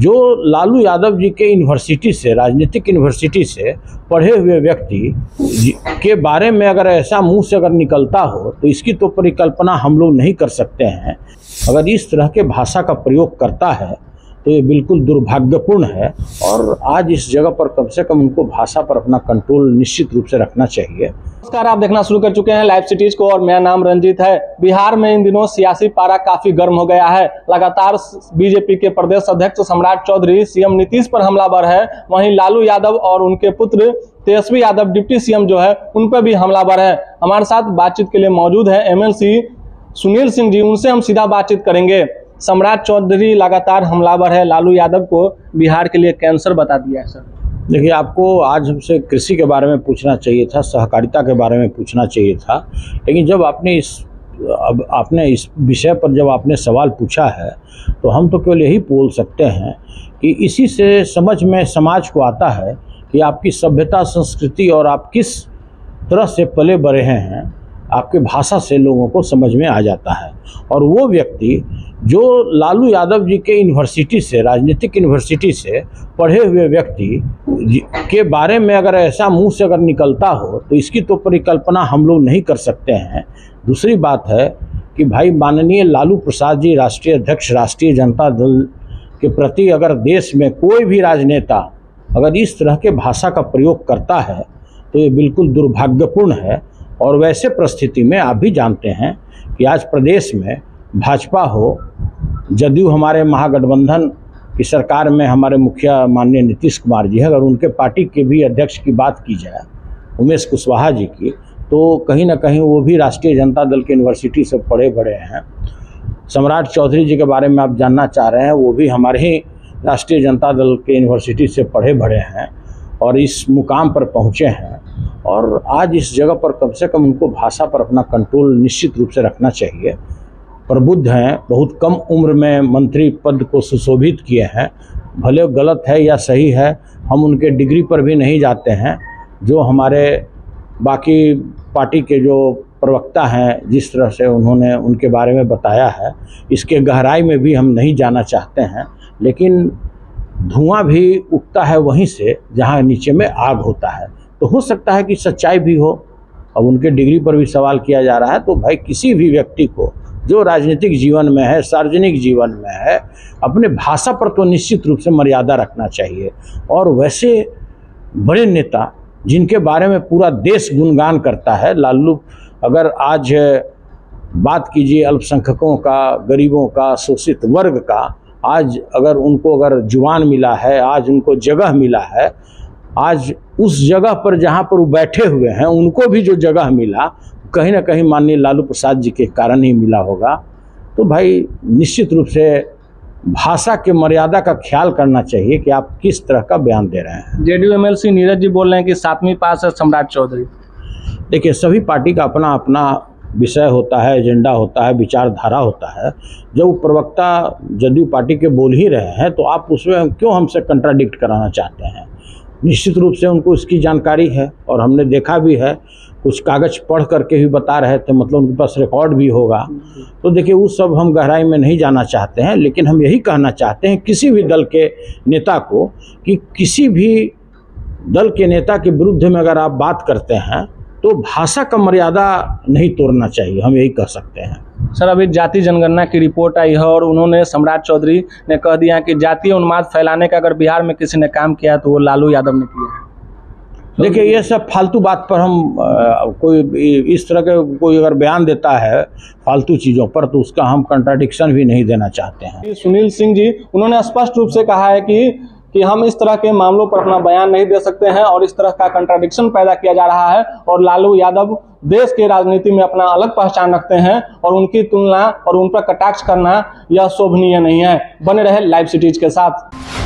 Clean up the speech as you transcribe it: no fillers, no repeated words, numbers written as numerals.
जो लालू यादव जी के यूनिवर्सिटी से, राजनीतिक यूनिवर्सिटी से पढ़े हुए व्यक्ति के बारे में अगर ऐसा मुंह से अगर निकलता हो तो इसकी तो परिकल्पना हम लोग नहीं कर सकते हैं। अगर इस तरह के भाषा का प्रयोग करता है तो ये बिल्कुल दुर्भाग्यपूर्ण है और आज इस जगह पर कम से कम उनको भाषा पर अपना कंट्रोल निश्चित रूप से रखना चाहिए। नमस्कार, आप देखना शुरू कर चुके हैं लाइव सिटीज को और मेरा नाम रंजीत है। बिहार में इन दिनों सियासी पारा काफी गर्म हो गया है। लगातार बीजेपी के प्रदेश अध्यक्ष सम्राट चौधरी सीएम नीतीश पर हमलावर है, वहीं लालू यादव और उनके पुत्र तेजस्वी यादव डिप्टी सीएम जो है उन पर भी हमलावर है। हमारे साथ बातचीत के लिए मौजूद है एमएलसी सुनील सिंह जी, उनसे हम सीधा बातचीत करेंगे। सम्राट चौधरी लगातार हमलावर है, लालू यादव को बिहार के लिए कैंसर बता दिया है। सर देखिए, आपको आज हमसे कृषि के बारे में पूछना चाहिए था, सहकारिता के बारे में पूछना चाहिए था, लेकिन जब आपने इस विषय पर जब आपने सवाल पूछा है तो हम तो केवल यही बोल सकते हैं कि इसी से समझ में समाज को आता है कि आपकी सभ्यता, संस्कृति और आप किस तरह से पले बढ़े हैं, आपके भाषा से लोगों को समझ में आ जाता है। और वो व्यक्ति जो लालू यादव जी के यूनिवर्सिटी से, राजनीतिक यूनिवर्सिटी से पढ़े हुए व्यक्ति के बारे में अगर ऐसा मुंह से अगर निकलता हो तो इसकी तो परिकल्पना हम लोग नहीं कर सकते हैं। दूसरी बात है कि भाई माननीय लालू प्रसाद जी राष्ट्रीय अध्यक्ष राष्ट्रीय जनता दल के प्रति अगर देश में कोई भी राजनेता अगर इस तरह के भाषा का प्रयोग करता है तो ये बिल्कुल दुर्भाग्यपूर्ण है। और वैसे परिस्थिति में आप भी जानते हैं कि आज प्रदेश में भाजपा हो, जदयू हमारे महागठबंधन की सरकार में हमारे मुखिया माननीय नीतीश कुमार जी है, अगर उनके पार्टी के भी अध्यक्ष की बात की जाए उमेश कुशवाहा जी की, तो कहीं ना कहीं वो भी राष्ट्रीय जनता दल के यूनिवर्सिटी से पढ़े बढ़े हैं। सम्राट चौधरी जी के बारे में आप जानना चाह रहे हैं, वो भी हमारे ही राष्ट्रीय जनता दल के यूनिवर्सिटी से पढ़े बढ़े हैं और इस मुकाम पर पहुँचे हैं। और आज इस जगह पर कम से कम उनको भाषा पर अपना कंट्रोल निश्चित रूप से रखना चाहिए। प्रबुद्ध हैं, बहुत कम उम्र में मंत्री पद को सुशोभित किए हैं, भले गलत है या सही है हम उनके डिग्री पर भी नहीं जाते हैं। जो हमारे बाकी पार्टी के जो प्रवक्ता हैं जिस तरह से उन्होंने उनके बारे में बताया है, इसके गहराई में भी हम नहीं जाना चाहते हैं, लेकिन धुआं भी उगता है वहीं से जहां नीचे में आग होता है। तो हो सकता है कि सच्चाई भी हो। अब उनके डिग्री पर भी सवाल किया जा रहा है, तो भाई किसी भी व्यक्ति को जो राजनीतिक जीवन में है, सार्वजनिक जीवन में है, अपने भाषा पर तो निश्चित रूप से मर्यादा रखना चाहिए। और वैसे बड़े नेता जिनके बारे में पूरा देश गुणगान करता है, लालू, अगर आज बात कीजिए अल्पसंख्यकों का, गरीबों का, शोषित वर्ग का, आज अगर उनको अगर जुबान मिला है, आज उनको जगह मिला है, आज उस जगह पर जहाँ पर वो बैठे हुए हैं उनको भी जो जगह मिला कहीं ना कहीं माननीय लालू प्रसाद जी के कारण ही मिला होगा। तो भाई निश्चित रूप से भाषा के मर्यादा का ख्याल करना चाहिए कि आप किस तरह का बयान दे रहे हैं। जेडीयू एमएलसी नीरज जी बोल रहे हैं कि 7वीं पास है सम्राट चौधरी। देखिए, सभी पार्टी का अपना अपना विषय होता है, एजेंडा होता है, विचारधारा होता है। जब प्रवक्ता जदयू पार्टी के बोल ही रहे हैं तो आप उसमें क्यों हमसे कंट्राडिक्ट कराना चाहते हैं? निश्चित रूप से उनको इसकी जानकारी है और हमने देखा भी है, कुछ कागज पढ़ करके भी बता रहे थे, मतलब उनके पास रिकॉर्ड भी होगा। तो देखिए, वो सब हम गहराई में नहीं जाना चाहते हैं, लेकिन हम यही कहना चाहते हैं किसी भी दल के नेता को कि किसी भी दल के नेता के विरुद्ध में अगर आप बात करते हैं तो भाषा का मर्यादा नहीं तोड़ना चाहिए, हम यही कह सकते हैं। सर, अभी जाति जनगणना की रिपोर्ट आई है और उन्होंने, सम्राट चौधरी ने कह दिया कि जातीय उन्माद फैलाने का अगर बिहार में किसी ने काम किया तो वो लालू यादव ने किया है। देखिए, ये सब फालतू बात पर हम कोई इस तरह के कोई अगर बयान देता है फालतू चीज़ों पर तो उसका हम कंट्राडिक्शन भी नहीं देना चाहते हैं। सुनील सिंह जी, उन्होंने स्पष्ट रूप से कहा है कि हम इस तरह के मामलों पर अपना बयान नहीं दे सकते हैं और इस तरह का कंट्राडिक्शन पैदा किया जा रहा है और लालू यादव देश के राजनीति में अपना अलग पहचान रखते हैं और उनकी तुलना और उन पर कटाक्ष करना यह शोभनीय नहीं है। बने रहे लाइव सिटीज के साथ।